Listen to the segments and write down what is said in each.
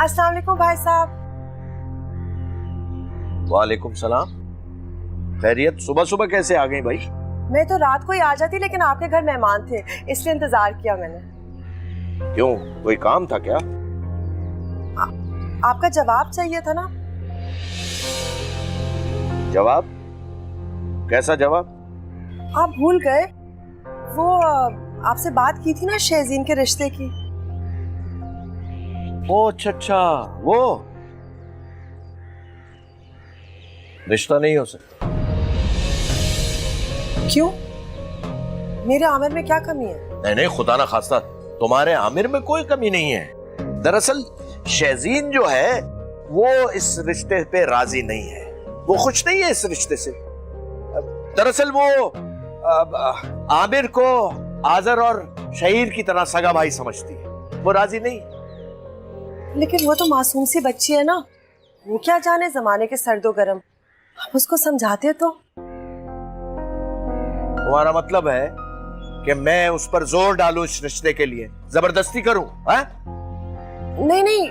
अस्सलाम वालेकुम भाई साहब। वालेकुम सलाम। खैरियत? सुबह सुबह कैसे आ गई भाई? मैं तो रात को ही आ जाती, लेकिन आपके घर मेहमान थे इसलिए इंतजार किया मैंने। क्यों, कोई काम था क्या? आपका जवाब चाहिए था ना। जवाब? कैसा जवाब? आप भूल गए? वो आपसे बात की थी ना शहजीन के रिश्ते की। ओ अच्छा, वो रिश्ता नहीं हो सकता। क्यों? मेरे आमिर में क्या कमी है? नहीं नहीं, खुदा ना खास्ता, तुम्हारे आमिर में कोई कमी नहीं है। दरअसल शहजीन जो है वो इस रिश्ते पे राजी नहीं है, वो खुश नहीं है इस रिश्ते से। दरअसल वो आमिर को आजर और शहीर की तरह सगा भाई समझती है, वो राजी नहीं। लेकिन वो तो मासूम सी बच्ची है ना, वो क्या जाने जमाने के सर्दो गरम। आप उसको समझाते तो। तुम्हारा मतलब है कि मैं उस पर जोर डालूं इस रिश्ते के लिए, जबरदस्ती करूं? नहीं नहीं,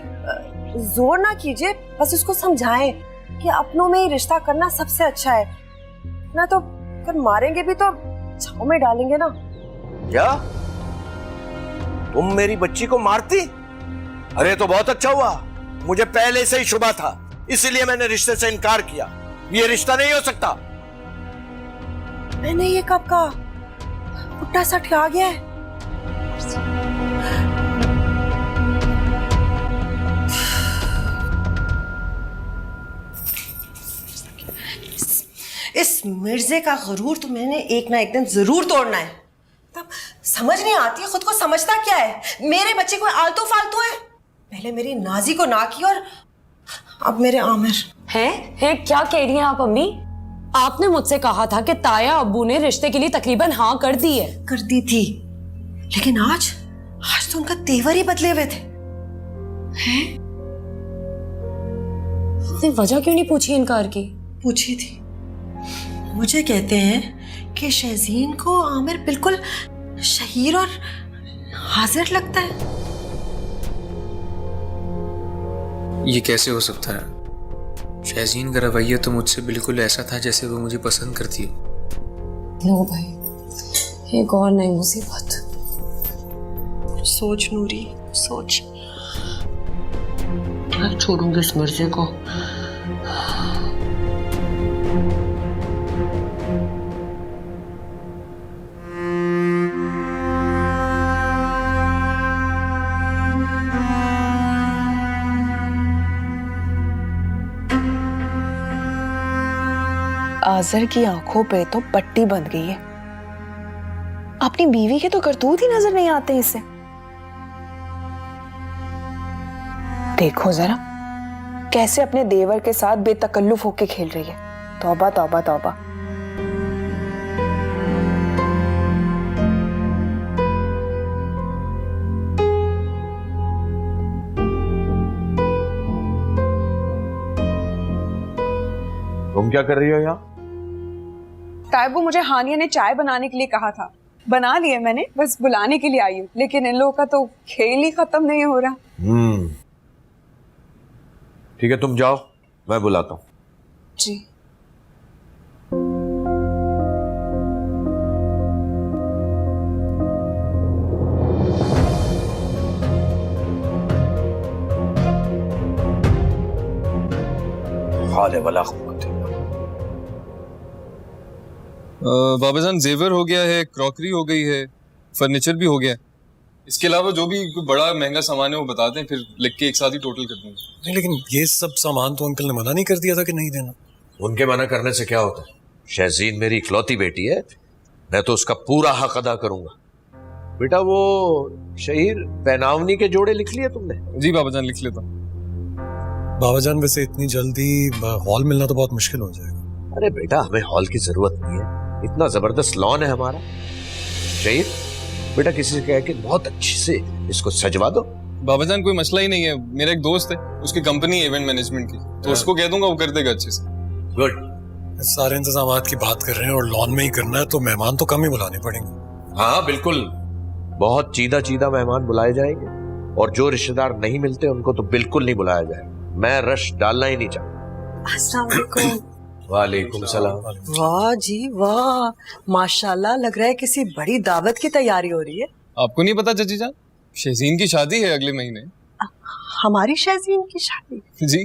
जोर ना कीजिए, बस उसको समझाएं कि अपनों में ही रिश्ता करना सबसे अच्छा है ना। तो फिर मारेंगे भी तो छांव में डालेंगे ना। क्या तुम मेरी बच्ची को मारती? अरे तो बहुत अच्छा हुआ, मुझे पहले से ही शुबा था, इसीलिए मैंने रिश्ते से इनकार किया। ये रिश्ता नहीं हो सकता। मैंने ये कब कहा? पुट्टा सट आ गया है। इस मिर्जे का गुरूर तो मैंने एक ना एक दिन जरूर तोड़ना है। तब समझ नहीं आती है खुद को समझता क्या है। मेरे बच्चे कोई आलतू फालतू है? पहले मेरी नाजी को ना की और अब मेरे आमिर। हैं क्या कह रही हैं आप अम्मी? आपने मुझसे कहा था कि ताया अब्बू ने रिश्ते के लिए तकरीबन हाँ कर दी है। कर दी थी, लेकिन आज तो उनका तेवर ही बदले हुए थे। हैं? आपने वजह क्यों नहीं पूछी इनकार की? पूछी थी। मुझे कहते हैं कि शहजीन को आमिर बिल्कुल शहीर और हाजिर लगता है। ये कैसे हो सकता है? शहजीन का रवैया तो मुझसे बिल्कुल ऐसा था जैसे वो मुझे पसंद करती हो। नो भाई, एक और नई मुसीबत। सोच नूरी, सोच। मैं छोड़ूंगी इस मिर्जे को। आजर की आंखों पे तो पट्टी बंध गई है। अपनी बीवी के तो करतूत ही नजर नहीं आते इसे। देखो जरा कैसे अपने देवर के साथ बेतकल्लुफ होके खेल रही है। तौबा तौबा तौबा। तुम क्या कर रही हो यहाँ? तायबू, मुझे हानिया ने चाय बनाने के लिए कहा था, बना लिए मैंने, बस बुलाने के लिए आई हूँ। लेकिन इन लोगों का तो खेल ही खत्म नहीं हो रहा। ठीक है, तुम जाओ, मैं बुलाता हूँ। जी। हाले वाला बाबाजान, जेवर हो गया है, क्रॉकरी हो गई है, फर्नीचर भी हो गया है। इसके अलावा जो भी कोई बड़ा महंगा सामान है वो बता दें, फिर लिख के एक साथ ही टोटल कर देंगे। नहीं, लेकिन ये सब सामान तो अंकल ने मना नहीं कर दिया था कि नहीं देना। उनके मना करने से क्या होता है? शहजीन मेरी इकलौती बेटी है, मैं तो उसका पूरा हक अदा करूंगा। बेटा, वो शहीर पैनावनी के जोड़े लिख लिए तुमने? जी बाबाजान, लिख लेता। बाबाजान, वैसे इतनी जल्दी हॉल मिलना तो बहुत मुश्किल हो जाएगा। अरे बेटा, हमें हॉल की जरूरत नहीं है, इतना जबरदस्त लॉन है हमारा। शहीर बेटा, किसी से कह के बहुत अच्छे से इसको सजवा दो। बाबाजान, कोई मसला ही नहीं है। मेरा एक दोस्त है, उसकी कंपनी है इवेंट मैनेजमेंट की, तो उसको कह दूंगा, वो कर देगा अच्छे से। गुड। सारे इंतजामात की बात कर रहे हैं और लॉन में ही करना है, तो मेहमान तो कम ही बुलाने पड़ेंगे। हाँ बिल्कुल, बहुत चीदा चीदा मेहमान बुलाए जाएंगे। और जो रिश्तेदार नहीं मिलते उनको तो बिल्कुल नहीं बुलाया जाए। मैं रश डालना ही नहीं चाहता। अस्सलाम वालेकुम। वालेकुम सलाम। वाह जी वाह, माशाल्लाह, लग रहा है किसी बड़ी दावत की तैयारी हो रही है। आपको नहीं पता चाची जान, शहजीन की शादी है अगले महीने। हमारी शहजीन की शादी? जी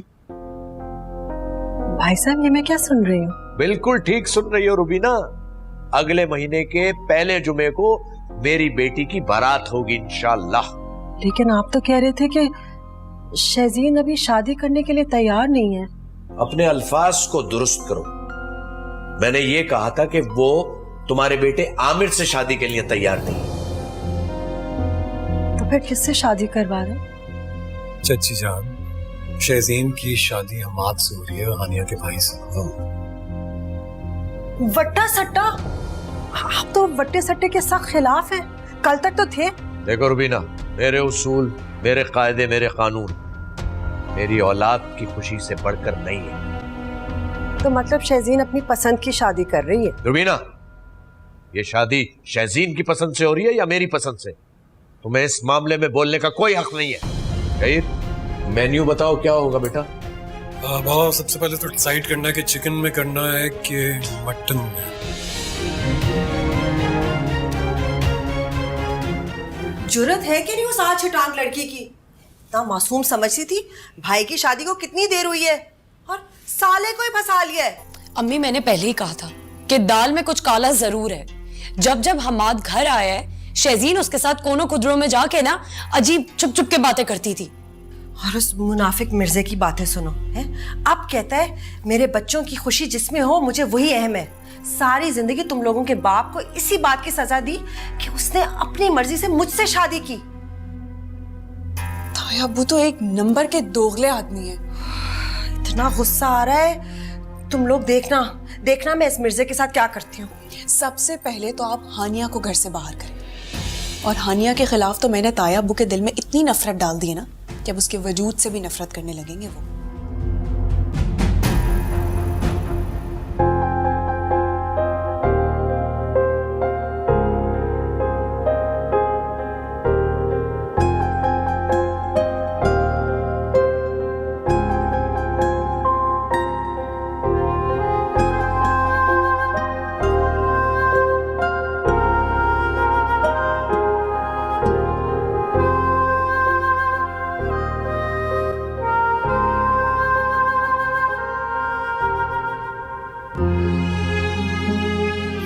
भाई साहब, ये मैं क्या सुन रही हूँ? बिल्कुल ठीक सुन रही हो रुबीना। अगले महीने के पहले जुमे को मेरी बेटी की बारात होगी इंशाल्लाह। लेकिन आप तो कह रहे थे कि शहजीन अभी शादी करने के लिए तैयार नहीं है। अपने अल्फाज को दुरुस्त करो। मैंने ये कहा था कि वो तुम्हारे बेटे आमिर से शादी के लिए तैयार नहीं। तो फिर किससे शादी करवा रहे? चची जान, शहजीन की शादी हमाद से हो रही है, हानिया के भाई से। वट्टा सट्टा, आप तो वट्टे सट्टे के सख्त खिलाफ हैं। कल तक तो थे। देखो रुबीना, मेरे उसूल, मेरे कायदे, मेरे कानून मेरी औलाद की खुशी से बढ़कर नहीं है। तो मतलब शहजीन अपनी पसंद की शादी कर रही है? रुबीना, ये शादी शहजीन की पसंद से हो रही है या मेरी पसंद से, तुम्हें इस मामले में बोलने का कोई हक नहीं है। खैर, मेन्यू बताओ क्या होगा बेटा? बाबा, सबसे पहले तो डिसाइड करना है कि चिकन में करना है कि मटन में। जुर्रत है कि नहीं उस आज छटांग लड़की की? इतना मासूम समझती थी। भाई की शादी को कितनी देर हुई है और साले को ही फंसा लिया है। अम्मी, मैंने पहले ही कहा था कि दाल में कुछ काला जरूर है। जब जब हमाद घर आया है, शहजीन उसके साथ कोनों कुदरों में जाके ना अजीब चुप चुप के बातें करती थी। और उस मुनाफिक मिर्जे की बातें सुनो है। अब कहता है मेरे बच्चों की खुशी जिसमें हो मुझे वही अहम है। सारी जिंदगी तुम लोगों के बाप को इसी बात की सजा दी कि उसने अपनी मर्जी से मुझसे शादी की। ताया अब्बू तो एक नंबर के दोगले आदमी है। इतना गुस्सा आ रहा है। तुम लोग देखना मैं इस मिर्जे के साथ क्या करती हूँ। सबसे पहले तो आप हानिया को घर से बाहर करें। और हानिया के खिलाफ तो मैंने ताया अब्बू के दिल में इतनी नफरत डाल दी है ना कि अब उसके वजूद से भी नफरत करने लगेंगे वो।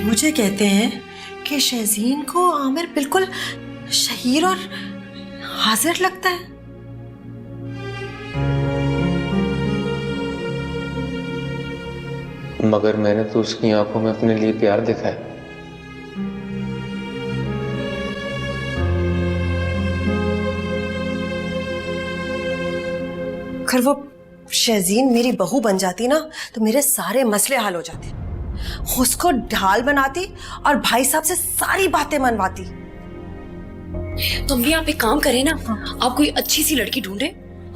मुझे कहते हैं कि शहजीन को आमिर बिल्कुल शहीर और हाजिर लगता है। मगर मैंने तो उसकी आंखों में अपने लिए प्यार देखा है। अगर वो शहजीन मेरी बहू बन जाती ना तो मेरे सारे मसले हल हो जाते। उसको ढाल बनाती और भाई साहब से सारी बातें मनवाती। तो अम्मी, आप एक काम करें ना, आप कोई अच्छी सी लड़की ढूंढे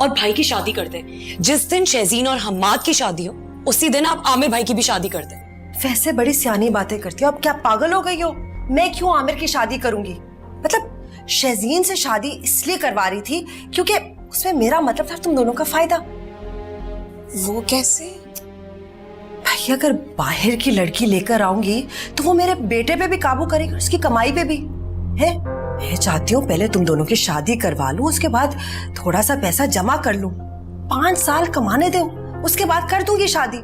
और भाई की शादी कर दे। जिस दिन शहजीन और हम्माद की शादी हो उसी दिन आप आमिर भाई की भी शादी कर दे। वैसे बड़ी सियानी बातें करती हो। अब क्या पागल हो गई हो? मैं क्यों आमिर की शादी करूंगी? मतलब शहजीन से शादी इसलिए करवा रही थी क्योंकि उसमें मेरा मतलब था तुम दोनों का फायदा। वो कैसे? भाई, अगर बाहर की लड़की लेकर आऊंगी तो वो मेरे बेटे पे भी काबू करेगी, उसकी कमाई पे भी है। मैं चाहती हूँ पहले तुम दोनों की शादी करवा लूं, उसके बाद थोड़ा सा पैसा जमा कर लूं, 5 साल कमाने दो, उसके बाद कर दूंगी शादी।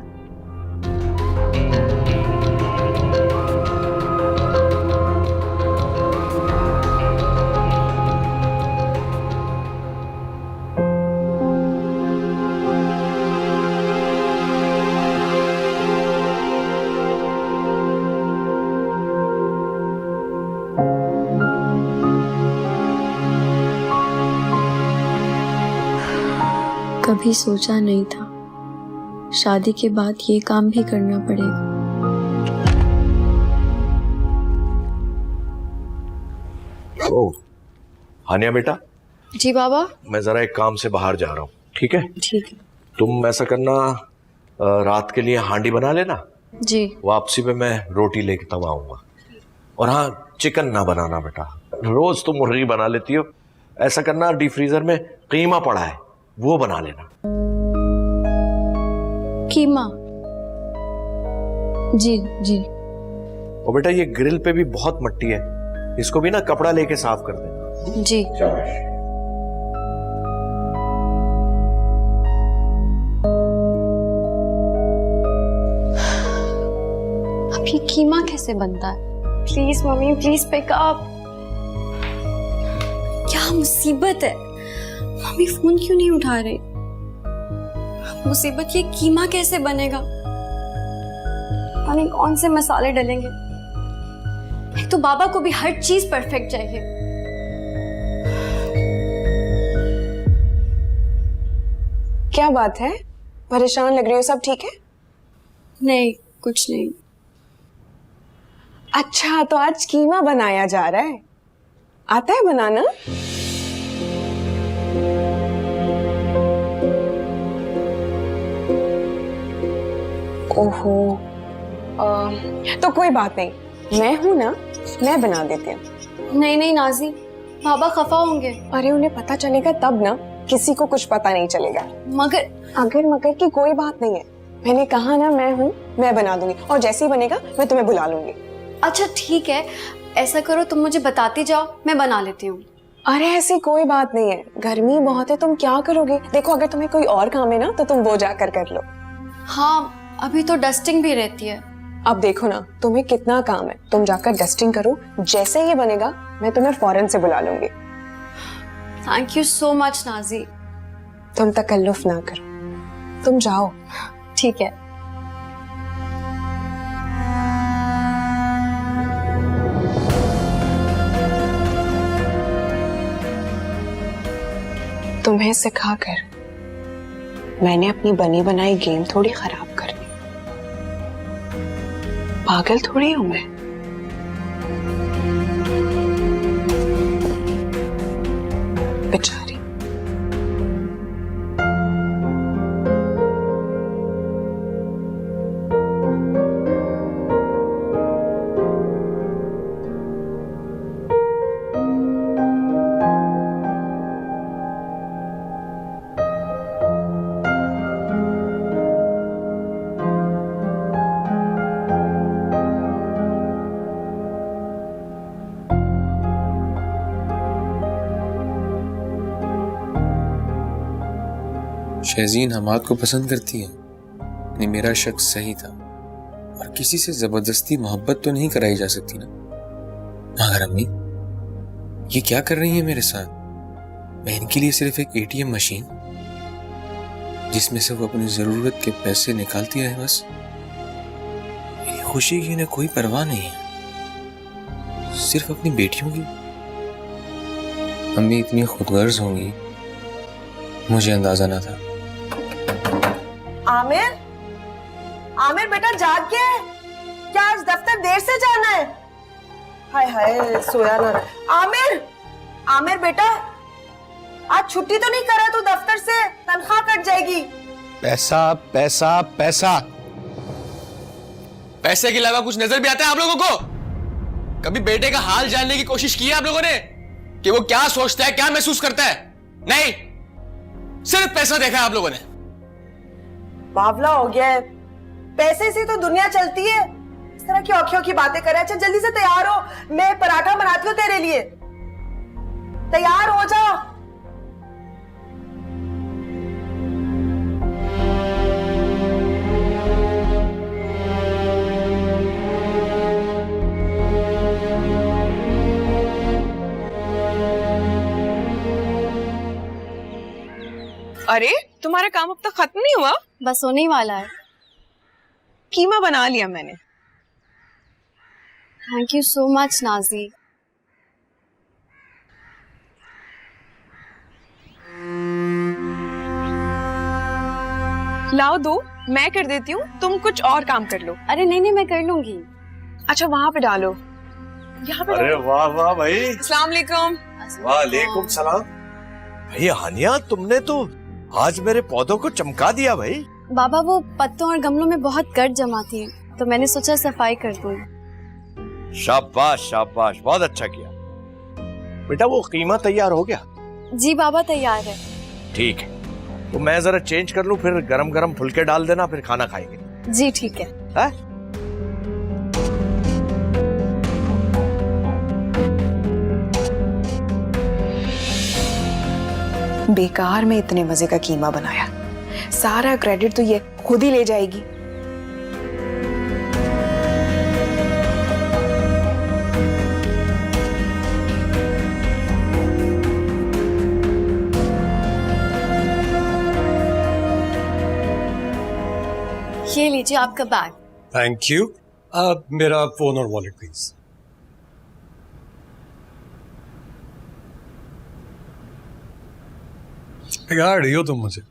कभी सोचा नहीं था शादी के बाद ये काम भी करना पड़ेगा। ओ, हानिया बेटा। जी बाबा। मैं जरा एक काम से बाहर जा रहा हूँ, ठीक है? ठीक है। तुम ऐसा करना, रात के लिए हांडी बना लेना। जी। वापसी पे मैं रोटी लेके तब आऊंगा। और हाँ, चिकन ना बनाना बेटा। रोज तुम मुर्गी बना लेती हो, ऐसा करना, डीप फ्रीजर में कीमा पड़ा है, वो बना लेना। कीमा? जी जी। और बेटा ये ग्रिल पे भी बहुत मट्टी है, इसको भी ना कपड़ा लेके साफ कर देना। जी। अब ये कीमा कैसे बनता है? Please mummy, please pick up. क्या मुसीबत है? मम्मी फोन क्यों नहीं उठा रही? मुसीबत, ये कीमा कैसे बनेगा? पानी कौन से मसाले डलेंगे? एक तो बाबा को भी हर चीज परफेक्ट चाहिए। क्या बात है, परेशान लग रही हो? सब ठीक है? नहीं, कुछ नहीं। अच्छा, तो आज कीमा बनाया जा रहा है। आता है बनाना? ओहो, तो कोई बात नहीं, मैं हूं ना, मैं बना देती हूँ। नहीं नहीं नाजी, बाबा खफा होंगे। अरे उन्हें पता चलेगा तब ना, किसी को कुछ पता नहीं चलेगा। मगर मगर की कोई बात नहीं है। मैंने कहा ना, मैं हूँ, मैं बना दूंगी, और जैसे ही बनेगा मैं तुम्हें बुला लूंगी। अच्छा ठीक है, ऐसा करो तुम मुझे बताती जाओ, मैं बना लेती हूँ। अरे ऐसी कोई बात नहीं है, गर्मी बहुत है, तुम क्या करोगे? देखो अगर तुम्हें कोई और काम है ना, तो तुम वो जाकर कर लो। हाँ, अभी तो डस्टिंग भी रहती है। अब देखो ना, तुम्हें कितना काम है, तुम जाकर डस्टिंग करो, जैसे ये बनेगा मैं तुम्हें फौरन से बुला लूंगी। Thank you so much Nazi. तुम तकल्लुफ ना करो, तुम जाओ। ठीक है। तुम्हें सिखाकर मैंने अपनी बनी बनाई गेम थोड़ी खराब कर दी। पागल थोड़ी हूं मैं। बेचारी। शहजीन हमाद को पसंद करती है, नहीं मेरा शक सही था, और किसी से जबरदस्ती मोहब्बत तो नहीं कराई जा सकती ना। मगर अम्मी ये क्या कर रही है मेरे साथ? मैं इनके लिए सिर्फ एक एटीएम मशीन, जिसमें से वो अपनी जरूरत के पैसे निकालती रहे बस। मेरी खुशी की इन्हें कोई परवाह नहीं है, सिर्फ अपनी बेटियों की। अम्मी इतनी खुदगर्ज होंगी मुझे अंदाजा ना था। आमिर, आमिर बेटा जाग गया है क्या? आज दफ्तर देर से जाना है? हाय हाय, सोया ना रहा। आमिर, आमिर बेटा आज छुट्टी तो नहीं करा तू दफ्तर से? तनख्वाह कट जाएगी। पैसा पैसा पैसा, पैसे के अलावा कुछ नजर भी आता है आप लोगों को? कभी बेटे का हाल जानने की कोशिश की है आप लोगों ने कि वो क्या सोचता है, क्या महसूस करता है? नहीं, सिर्फ पैसा देखा है आप लोगों ने। बावला हो गया है, पैसे से तो दुनिया चलती है। इस तरह की औखियों की बातें करे। अच्छा जल्दी से तैयार हो, मैं पराठा बनाती हूँ तेरे लिए। तैयार हो जा। अरे तुम्हारा काम अब तक खत्म नहीं हुआ? बस होने ही वाला है। कीमा बना लिया मैंने। Thank you so much Nazi. लाओ दो, मैं कर देती हूँ, तुम कुछ और काम कर लो। अरे नहीं नहीं, मैं कर लूंगी। अच्छा वहां पे डालो, यहाँ पे। अरे वाह वाह भाई। अस्सलाम वालेकुम। वालेकुम सलाम। भाई हानिया, तुमने तो आज मेरे पौधों को चमका दिया भाई। बाबा वो पत्तों और गमलों में बहुत गर्द जमा थी, तो मैंने सोचा सफाई कर दूं। शाबाश शाबाश, बहुत अच्छा किया बेटा। वो कीमा तैयार हो गया? जी बाबा तैयार है। ठीक है, तो मैं जरा चेंज कर लूं, फिर गरम गरम फुलके डाल देना, फिर खाना खाएंगे। जी ठीक है। है? बेकार में इतने मजे का कीमा बनाया, सारा क्रेडिट तो ये खुद ही ले जाएगी। ये लीजिए आपका बैग। Thank you. मेरा फोन और वॉलेट प्लीज। बिगाड़ रही हो तुम मुझे।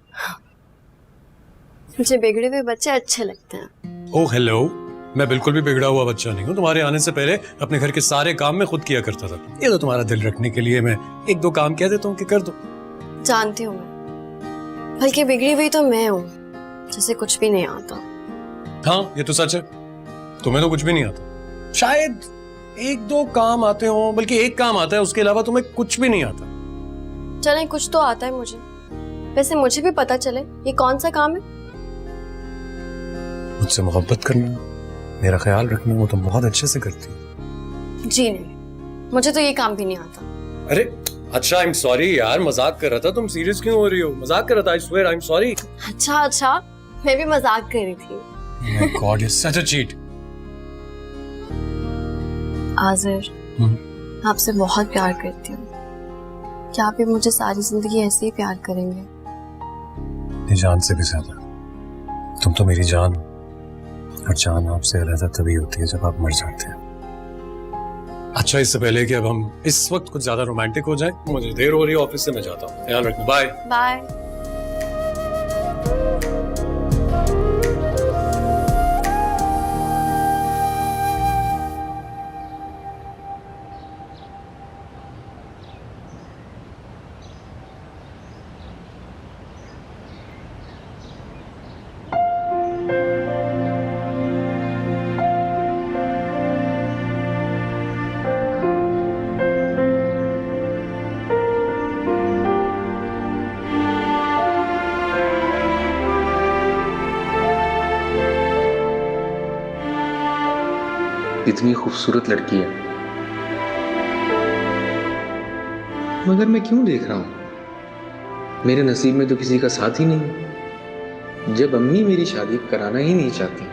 मुझे बिगड़े हुए बच्चे अच्छे लगते हैं। ओह हेलो, मैं बिल्कुल भी बिगड़ा हुआ बच्चा नहीं हूँ। तुम्हारे आने से पहले अपने घर के सारे काम मैं खुद किया करता था। ये तो तुम्हारा दिल रखने के लिए मैं एक दो काम कह देता हूँ कि कर दो। जानती हूँ मैं, बल्कि बिगड़ी हुई तो मैं हूँ, जिसे कुछ भी नहीं आता। हाँ ये तो सच है, तुम्हें तो कुछ भी नहीं आता। शायद एक दो काम आते हो, बल्कि एक काम आता है, उसके अलावा तुम्हें कुछ भी नहीं आता। चलें, कुछ तो आता है मुझे। वैसे मुझे भी पता चले ये कौन सा काम है। मुझसे मोहब्बत करना, मेरा ख्याल रखना, वो तुम बहुत अच्छे से करती हो। जी नहीं, मुझे तो ये काम भी नहीं आता। अरे अच्छा, आई एम सॉरी यार, मजाक कर रहा था। तुम सीरियस क्यों हो रही हो? मजाक कर रहा था, I swear, I am sorry. अच्छा, मैं भी मजाक कर रही थी। My god, you such a cheat. आजिर, मैं आपसे बहुत प्यार करती हूँ। क्या आप भी मुझे सारी जिंदगी ऐसे ही प्यार करेंगे? अपनी जान से भी ज्यादा। तुम तो मेरी जान हो, और जान आपसे अलग तभी होती है जब आप मर जाते हैं। अच्छा, इससे पहले कि अब हम इस वक्त कुछ ज्यादा रोमांटिक हो जाएं, मुझे देर हो रही है ऑफिस से, मैं जाता हूँ। ध्यान रखना, बाय बाय। इतनी खूबसूरत लड़की है, मगर मैं क्यों देख रहा हूं? मेरे नसीब में तो किसी का साथ ही नहीं। जब अम्मी मेरी शादी कराना ही नहीं चाहती,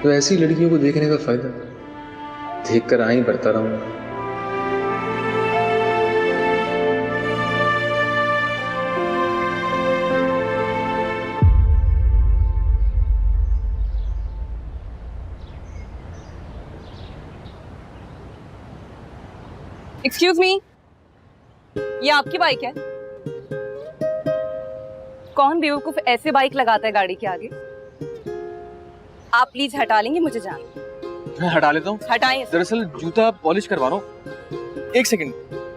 तो ऐसी लड़कियों को देखने का फायदा? देखकर आहीं बढ़ता रहूंगा। एक्सक्यूज मी, ये आपकी बाइक है? कौन बेवकूफ ऐसे बाइक लगाता है गाड़ी के आगे? आप प्लीज हटा लेंगे, मुझे जाना। मैं हटा लेता हूँ। हटाएं। दरअसल जूता पॉलिश करवा रहा हूँ। एक सेकंड।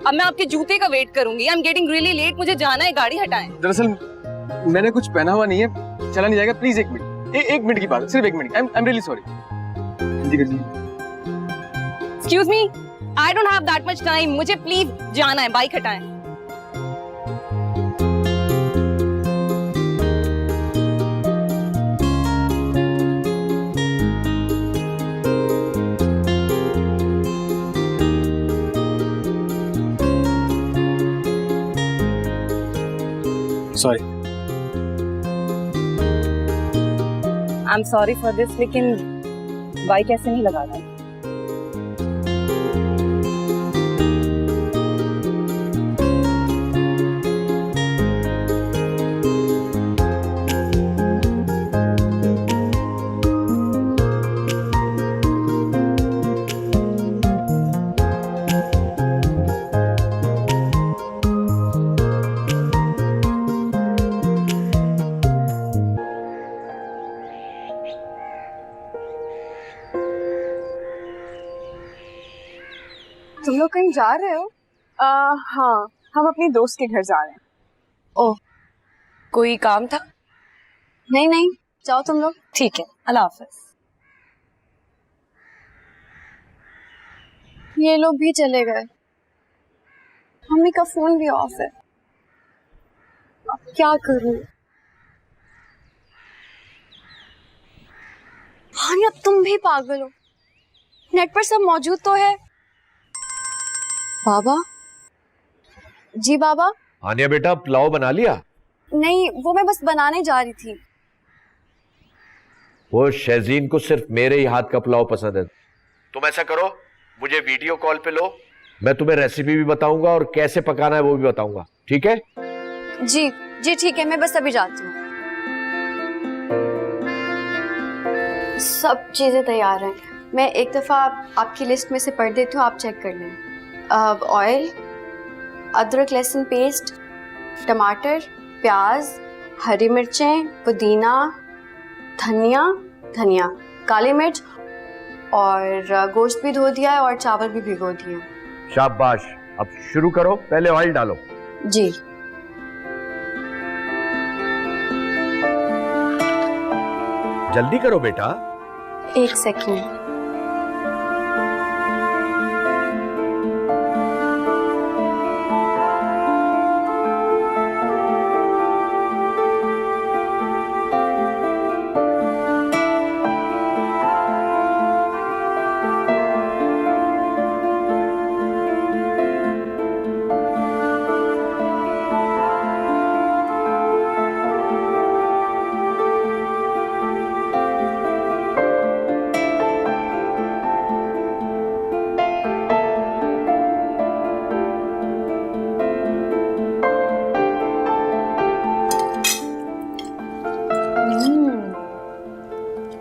अब मैं आपके जूते का वेट करूंगी। I am getting really late, मुझे जाना है। गाड़ी हटाएं। दरअसल मैंने कुछ पहना हुआ नहीं है, चला नहीं जाएगा। प्लीज एक मिनट, एक मिनट की बात, सिर्फ एक minute. I am really sorry. Excuse me, I don't have that much time, मुझे प्लीज जाना है। बाइक हटाएं। Sorry. I am sorry for this, लेकिन बाइक ऐसे नहीं लगाना। तुम लोग कहीं जा रहे हो? हाँ, हम अपनी दोस्त के घर जा रहे हैं। ओह, कोई काम था? नहीं, जाओ तुम लोग। ठीक है, अल्लाह हाफिज। ये लोग भी चले गए। मम्मी का फोन भी ऑफ है, अब क्या करूं? हानिया तुम भी पागल हो, नेट पर सब मौजूद तो है। बाबा जी बाबा। हानिया बेटा पुलाव बना लिया? नहीं, वो मैं बस बनाने जा रही थी। वो शहजीन को सिर्फ मेरे ही हाथ का पुलाव पसंद है। तुम ऐसा करो, मुझे वीडियो कॉल पे लो, मैं तुम्हें रेसिपी भी बताऊंगा और कैसे पकाना है वो भी बताऊंगा, ठीक है? जी जी ठीक है, मैं बस अभी जाती हूँ। सब चीजें तैयार हैं, मैं एक दफा आपकी लिस्ट में से पढ़ देती हूँ, आप चेक कर लें। ऑयल, अदरक लहसुन पेस्ट, टमाटर, प्याज, हरी मिर्चें, पुदीना, धनिया, काली मिर्च और गोश्त भी धो दिया है और चावल भी भिगो दिए हैं। शाबाश, अब शुरू करो, पहले ऑयल डालो। जी। जल्दी करो बेटा। 1 सेकंड।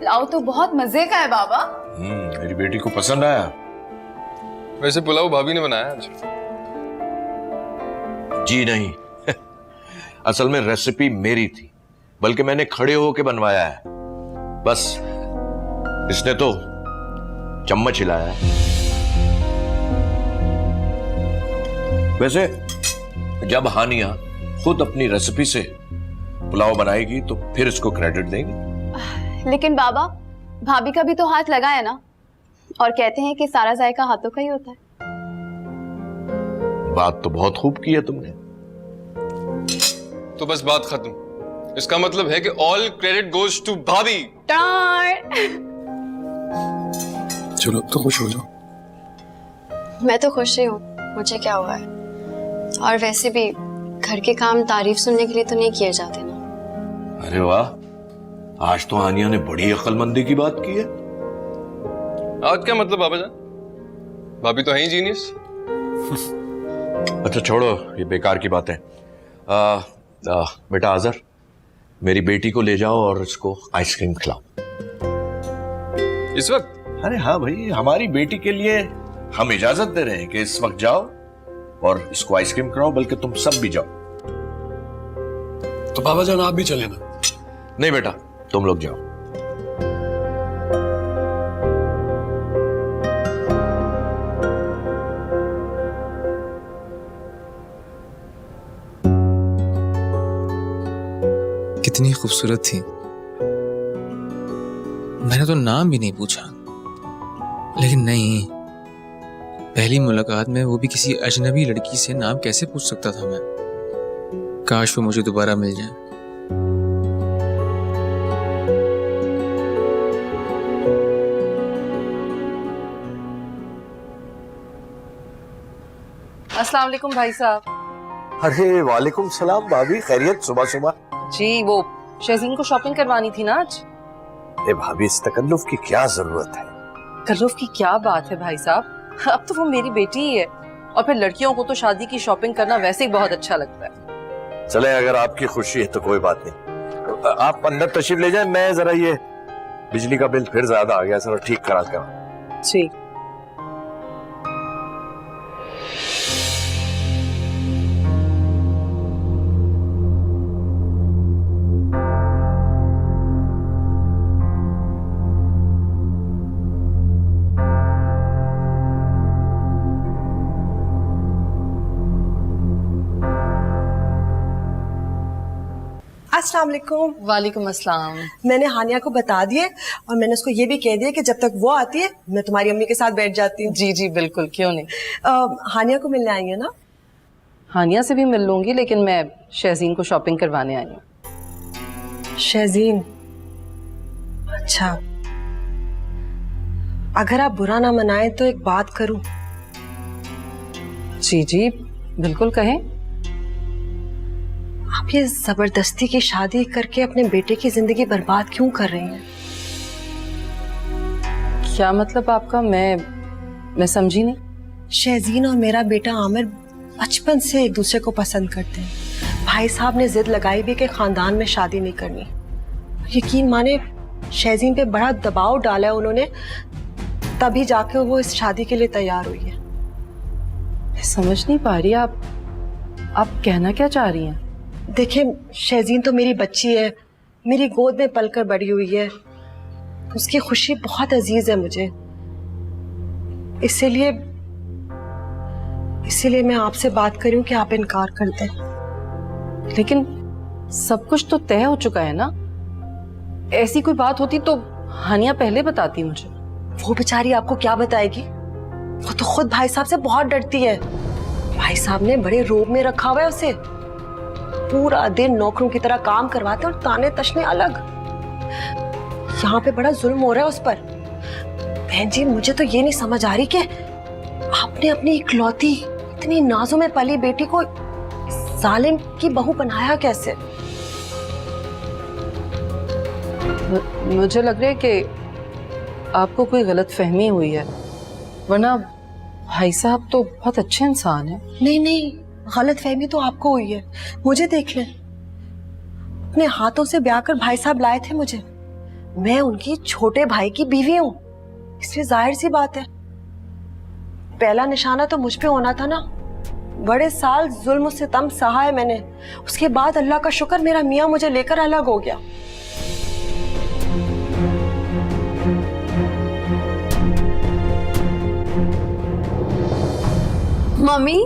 पुलाव तो बहुत मजे का है बाबा। मेरी बेटी को पसंद आया। वैसे पुलाव भाभी ने बनाया आज। जी नहीं असल में रेसिपी मेरी थी, बल्कि मैंने खड़े होके बनवाया है, बस इसने तो चम्मच हिलाया है। वैसे जब हानिया खुद अपनी रेसिपी से पुलाव बनाएगी तो फिर इसको क्रेडिट देंगे। लेकिन बाबा, भाभी का भी तो हाथ लगा है ना, और कहते हैं कि सारा जायका हाथों का ही होता है। बात तो बहुत खूब की है तुमने। तो बस बात खत्म। इसका मतलब है कि ऑल क्रेडिट गोज टू भाभी। चलो तो खुश हो जाओ। मैं तो खुश ही हूँ, मुझे क्या हुआ है। और वैसे भी घर के काम तारीफ सुनने के लिए तो नहीं किए जाते ना। अरे वाह, आज तो हानिया ने बड़ी अक्लमंदी की बात की है। आज क्या मतलब बाबा जान, भाभी तो है ही जीनियस। अच्छा छोड़ो ये बेकार की बातें। बेटा आजर, मेरी बेटी को ले जाओ और इसको आइसक्रीम खिलाओ। इस वक्त? अरे हाँ भाई, हमारी बेटी के लिए हम इजाजत दे रहे हैं कि इस वक्त जाओ और इसको आइसक्रीम खिलाओ, बल्कि तुम सब भी जाओ। तो बाबा जान आप भी चले ना। नहीं बेटा, तुम लोग जाओ। कितनी खूबसूरत थी। मैंने तो नाम भी नहीं पूछा, लेकिन नहीं, पहली मुलाकात में वो भी किसी अजनबी लड़की से नाम कैसे पूछ सकता था मैं। काश वो मुझे दोबारा मिल जाए। अस्सलाम वालेकुम भाई साहब। अरे वालेकुम सलाम भाभी, खैरियत सुबह सुबह? जी, वो शहजीन को शॉपिंग करवानी थी ना आज। अरे भाभी, इस तकल्लुफ की क्या जरूरत है? तकल्लुफ की क्या बात है भाई साहब, अब तो वो मेरी बेटी ही है, और फिर लड़कियों को तो शादी की शॉपिंग करना वैसे ही बहुत अच्छा लगता है। चले, अगर आपकी खुशी है तो कोई बात नहीं, आप अंदर तशरीफ ले जाएं। मैं जरा ये बिजली का बिल फिर ज्यादा आ गया, जरा ठीक करा कर। जी। अस्सलाम वालेकुम। वालेकुम अस्सलाम। मैंने हानिया को बता दिए और मैंने उसको ये भी कह दिया कि जब तक वो आती है मैं तुम्हारी अम्मी के साथ बैठ जाती हूँ। जी जी बिल्कुल, क्यों नहीं। हानिया को मिलने आई है ना? हानिया से भी मिल लूंगी, लेकिन मैं शहजीन को शॉपिंग करवाने आई हूँ। शहजीन, अच्छा, अगर आप बुरा ना मनाएं तो एक बात करूं। जी जी बिल्कुल कहें। आप ये जबरदस्ती की शादी करके अपने बेटे की जिंदगी बर्बाद क्यों कर रही हैं? क्या मतलब आपका? मैं समझी नहीं। शहजीन और मेरा बेटा आमिर बचपन से एक दूसरे को पसंद करते हैं। भाई साहब ने जिद लगाई भी कि खानदान में शादी नहीं करनी। यकीन माने, शहजीन पे बड़ा दबाव डाला है उन्होंने, तभी जाके वो इस शादी के लिए तैयार हुई है। मैं समझ नहीं पा रही, आप कहना क्या चाह रही हैं? देखिए, शहजीन तो मेरी बच्ची है, मेरी गोद में पलकर बड़ी हुई है, उसकी खुशी बहुत अजीज है मुझे। इसीलिए मैं आपसे बात कर रही हूं कि आप इनकार कर दें। लेकिन सब कुछ तो तय हो चुका है ना। ऐसी कोई बात होती तो हानिया पहले बताती मुझे। वो बेचारी आपको क्या बताएगी? वो तो खुद भाई साहब से बहुत डरती है। भाई साहब ने बड़े रोब में रखा हुआ है उसे। पूरा दिन नौकरों की तरह काम करवाते और ताने तशने अलग। यहाँ पे बड़ा जुल्म हो रहा है उस पर। बहन जी, मुझे तो ये नहीं समझ आ रही कि आपने अपनी इकलौती इतनी नाजों में पली बेटी को जालिम की बहू बनाया कैसे? मुझे लग रहा है कि आपको कोई गलत फहमी हुई है, वरना भाई साहब तो बहुत अच्छे इंसान हैं। नहीं, गलत फहमी तो आपको हुई है। मुझे देख लें, अपने हाथों से ब्याह कर भाई साहब लाए थे मुझे। मैं उनकी छोटे भाई की बीवी हूँ, इसलिए जाहिर सी बात है पहला निशाना तो मुझ पे होना था ना। बड़े साल जुल्म सितम सहा है मैंने, उसके बाद अल्लाह का शुक्र मेरा मियाँ मुझे लेकर अलग हो गया। मम्मी,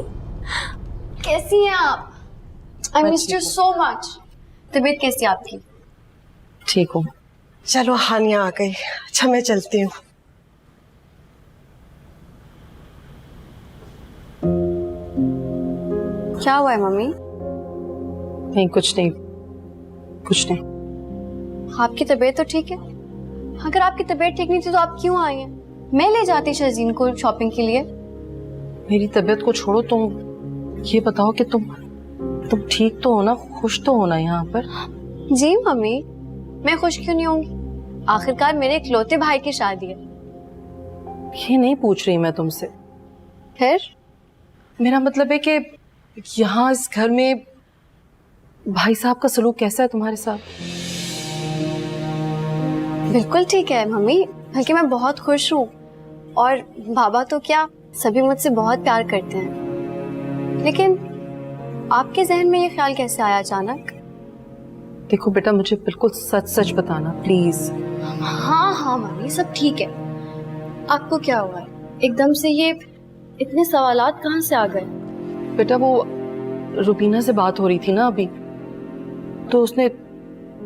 कैसी हैं आप? I miss you so much. तबीयत कैसी है आपकी? ठीक हूँ। चलो, हानिया आ गई। अच्छा, मैं चलती हूँ। क्या हुआ है मम्मी? नहीं, कुछ नहीं। आपकी तबीयत तो ठीक है? अगर आपकी तबीयत ठीक नहीं थी तो आप क्यों आई हैं? मैं ले जाती शहजीन को शॉपिंग के लिए। मेरी तबीयत को छोड़ो, तुम ये बताओ कि तुम ठीक तो हो ना? खुश तो हो ना यहाँ पर? जी मम्मी, मैं खुश क्यों नहीं होंगी? आखिरकार मेरे इकलौते भाई की शादी है। ये नहीं पूछ रही मैं तुमसे। फिर? मेरा मतलब है कि यहाँ इस घर में भाई साहब का सलूक कैसा है तुम्हारे साथ? बिल्कुल ठीक है मम्मी, बल्कि मैं बहुत खुश हूँ। और बाबा तो क्या, सभी मुझसे बहुत प्यार करते हैं। लेकिन आपके जहन में ये ख्याल कैसे आया अचानक? देखो बेटा, मुझे बिल्कुल सच सच बताना प्लीज। हाँ मम्मी, सब ठीक है। आपको क्या हुआ है? एकदम से ये इतने सवालात कहाँ से आ गए? बेटा, वो रुबीना से बात हो रही थी ना अभी, तो उसने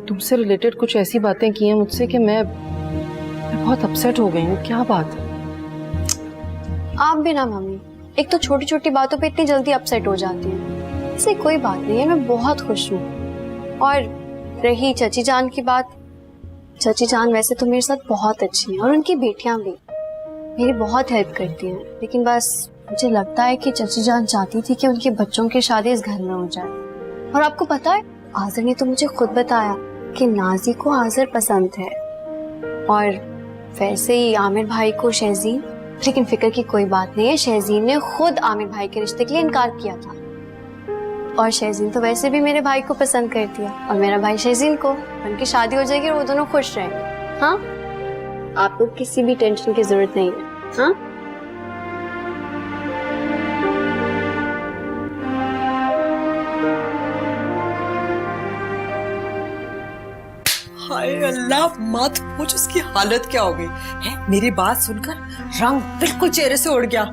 तुमसे रिलेटेड कुछ ऐसी बातें की हैं मुझसे कि मैं बहुत अपसेट हो गई हूँ। क्या बात है? आप भी ना मम्मी, एक तो छोटी छोटी बातों पे इतनी जल्दी अपसेट हो जाती हैं। इससे कोई बात नहीं है, मैं बहुत खुश हूँ। और रही चची जान की बात, चची जान वैसे तो मेरे साथ बहुत अच्छी हैं और उनकी बेटियां भी मेरी बहुत हेल्प करती हैं। लेकिन बस मुझे लगता है कि चची जान चाहती थी कि उनके बच्चों की शादी इस घर में हो जाए। और आपको पता है, आज़र ने तो मुझे खुद बताया कि नाजी को आज़र पसंद है, और वैसे ही आमिर भाई को शहजीन। लेकिन फिक्र की कोई बात नहीं है, शहजीन ने खुद आमिर भाई के रिश्ते के लिए इनकार किया था। और शहजीन तो वैसे भी मेरे भाई को पसंद करती है, और मेरा भाई शहजीन को। उनकी शादी हो जाएगी और वो दोनों खुश रहेंगे। हाँ, आपको किसी भी टेंशन की जरूरत नहीं है। हाँ, हाय अल्लाह, मत पूछ उसकी हालत क्या हो गई है। मेरी बात सुनकर रंग बिल्कुल चेहरे से उड़ गया।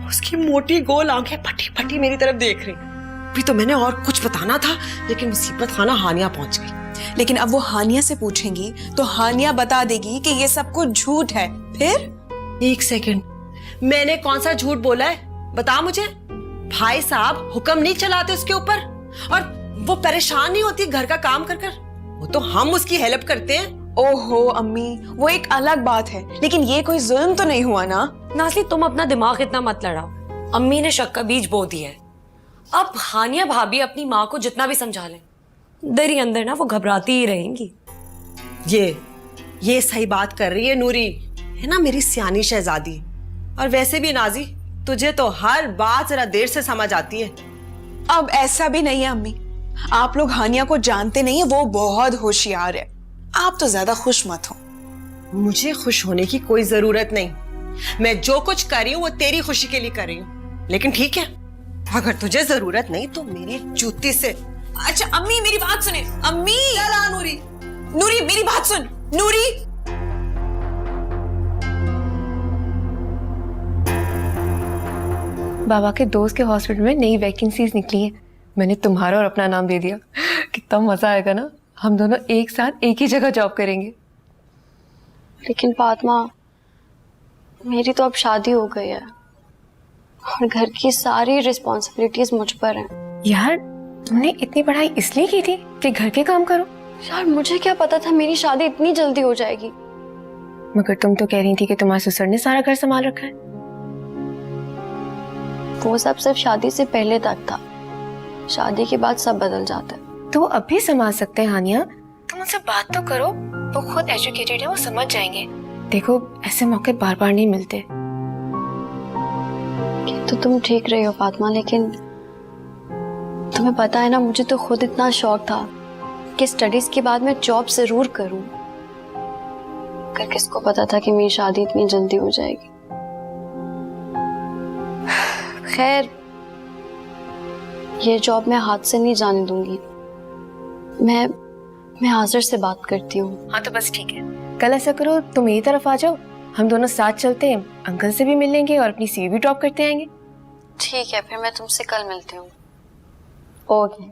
उसकी मोटी गोल आंखें फटी फटी मेरी तरफ देख रही। अभी तो मैंने और कुछ बताना था, लेकिन मुसीबत खाना हानिया पहुंच गई। लेकिन अब वो हानिया से पूछेंगी तो हानिया बता देगी कि ये सब कुछ झूठ है। फिर? एक सेकंड, मैंने कौन सा झूठ बोला है? बता मुझे, भाई साहब हुक्म नहीं चलाते उसके ऊपर, और वो परेशान नहीं होती घर का काम कर कर। वो तो हम उसकी हेल्प करते हैं। ओहो अम्मी, वो एक अलग बात है, लेकिन ये कोई जुल्म तो नहीं हुआ ना। नाज़ली तुम अपना दिमाग इतना मत लड़ाओ। अम्मी ने शक का बीज बो दिया है। अब हानिया भाभी अपनी माँ को जितना भी समझा लें, अंदर ही अंदर ना वो घबराती ही रहेंगी। ये सही बात कर रही है नूरी, है ना मेरी सियानी शहजादी। और वैसे भी नाजी, तुझे तो हर बात जरा देर से समझ आती है। अब ऐसा भी नहीं है अम्मी, आप लोग हानिया को जानते नहीं है, वो बहुत होशियार है। आप तो ज्यादा खुश मत हो। मुझे खुश होने की कोई जरूरत नहीं। मैं जो कुछ कर रही हूँ वो तेरी खुशी के लिए कर रही हूँ। लेकिन ठीक है, अगर तुझे जरूरत नहीं तो मेरी जूती से। अच्छा अम्मी मेरी बात सुने। अम्मी चला नूरी, नूरी मेरी बात सुन। नूरी बाबा के दोस्त के हॉस्पिटल में नई वैकेंसीज निकली है। मैंने तुम्हारा और अपना नाम दे दिया। कितना मजा आएगा ना, हम दोनों एक साथ एक ही जगह जॉब करेंगे। लेकिन फातिमा, मेरी तो अब शादी हो गई है और घर की सारी रिस्पॉन्सिबिलिटीज मुझ पर हैं। यार तुमने इतनी पढ़ाई इसलिए की थी कि घर के काम करो? यार मुझे क्या पता था मेरी शादी इतनी जल्दी हो जाएगी। मगर तुम तो कह रही थी कि तुम्हारे ससुर ने सारा घर संभाल रखा है। वो सब सिर्फ शादी से पहले तक था, शादी के बाद सब बदल जाता है। तो अब भी संभाल सकते हैं हानिया, तुम उनसे बात तो करो। वो खुद एजुकेटेड है, वो समझ जाएंगे। देखो ऐसे मौके बार बार नहीं मिलते। तो तुम ठीक रही हो फातिमा, लेकिन तुम्हें पता है ना, मुझे तो खुद इतना शौक था कि स्टडीज के बाद मैं जॉब जरूर करूं। कर किसको पता था कि मेरी शादी इतनी जल्दी हो जाएगी। खैर, ये जॉब मैं हाथ से नहीं जाने दूंगी। मैं हाजिर से बात करती हूँ। हाँ तो बस ठीक है, कल ऐसा करो तुम मेरी तरफ आ जाओ, हम दोनों साथ चलते हैं, अंकल से भी मिल लेंगे और अपनी सीवी भी ड्रॉप करते आएंगे। ठीक है, फिर मैं तुमसे कल मिलती हूँ। Okay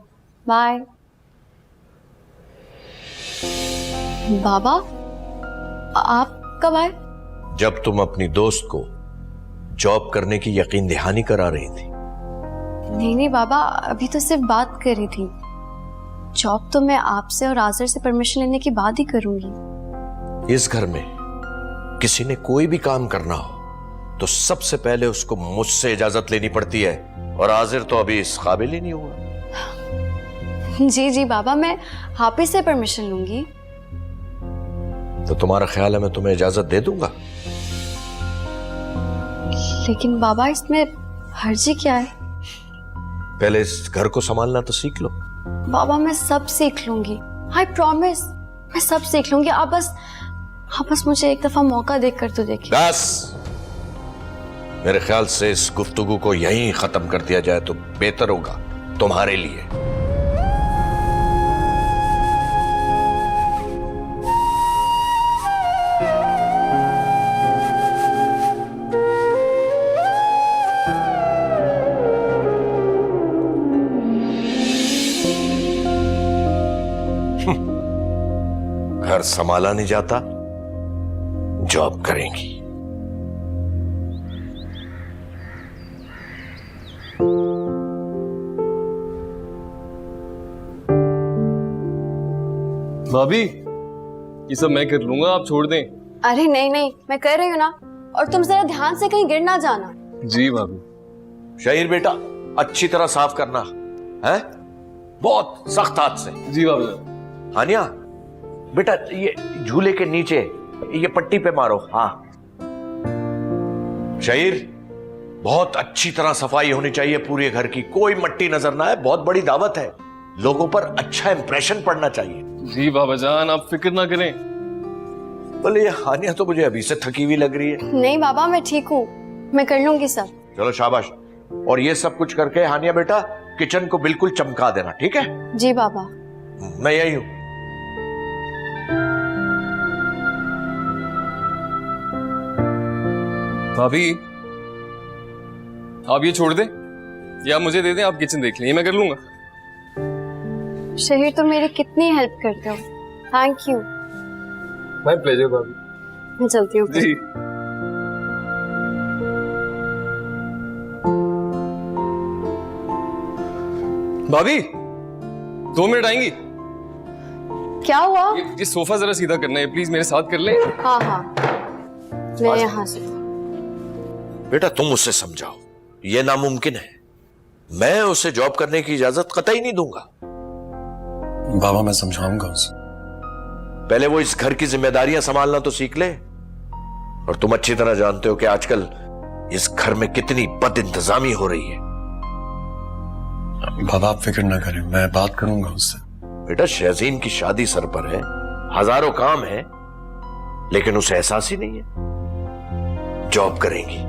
bye. बाबा आप कब आए? जब तुम अपनी दोस्त को जॉब करने की यकीन दहानी करा रही थी। नहीं बाबा, अभी तो सिर्फ बात करी थी। जॉब तो मैं आपसे और आज़र से परमिशन लेने के बाद ही करूंगी। इस घर में किसी ने कोई भी काम करना हो तो सबसे पहले उसको मुझसे इजाजत लेनी पड़ती है, और आज़र तो अभी इस काबिल ही नहीं हुआ। जी बाबा, मैं हाफिज से परमिशन लूंगी। तो तुम्हारा ख्याल है मैं तुम्हें इजाजत दे दूंगा? लेकिन बाबा इसमें हर्जी क्या है? पहले इस घर को संभालना तो सीख लो। बाबा मैं सब सीख लूंगी, आई प्रॉमिस, मैं सब सीख लूंगी। आप बस मुझे एक दफा मौका देकर तो देखिए। बस, मेरे ख्याल से इस गुफ्तगू को यहीं खत्म कर दिया जाए तो बेहतर होगा तुम्हारे लिए। घर संभाला नहीं जाता, जॉब करेंगी। भाभी ये सब मैं कर लूंगा, आप छोड़ दें। अरे नहीं, मैं कर रही हूँ ना, और तुम जरा ध्यान से कहीं गिर ना जाना। जी भाभी। शहीर बेटा, अच्छी तरह साफ करना है, बहुत सख्त हाथ से। जी भाभी। हानिया बेटा, ये झूले के नीचे ये पट्टी पे मारो। हाँ शहीर, बहुत अच्छी तरह सफाई होनी चाहिए पूरे घर की, कोई मट्टी नजर ना आए। बहुत बड़ी दावत है, लोगों पर अच्छा इंप्रेशन पड़ना चाहिए। जी बाबा जान, आप फिक्र ना करें। बोले ये हानिया तो मुझे अभी से थकी हुई लग रही है। नहीं बाबा, मैं ठीक हूँ, मैं कर लूंगी सब। चलो शाबाश। और ये सब कुछ करके हानिया बेटा किचन को बिल्कुल चमका देना, ठीक है? जी बाबा। मैं यही हूं। भाभी आप ये छोड़ दें या मुझे दे दें, आप किचन देख लें, मैं कर लूंगा। शहीर तुम मेरी कितनी हेल्प करते हो, थैंक यू। माय प्लेजर भाभी। मैं चलती हूँ। जी। भाभी 2 मिनट आएंगी? क्या हुआ? ये सोफा जरा सीधा करना है, प्लीज मेरे साथ कर ले। हाँ हाँ, मैं यहाँ से। बेटा तुम उससे समझाओ, ये नामुमकिन है। मैं उसे जॉब करने की इजाजत कतई नहीं दूंगा। बाबा मैं समझाऊंगा उसे। पहले वो इस घर की जिम्मेदारियां संभालना तो सीख ले। और तुम अच्छी तरह जानते हो कि आजकल इस घर में कितनी बद इंतजामी हो रही है। बाबा आप फिक्र ना करें, मैं बात करूंगा उससे। बेटा शहजीन की शादी सर पर है, हजारों काम है, लेकिन उसे एहसास ही नहीं है। जॉब करेंगी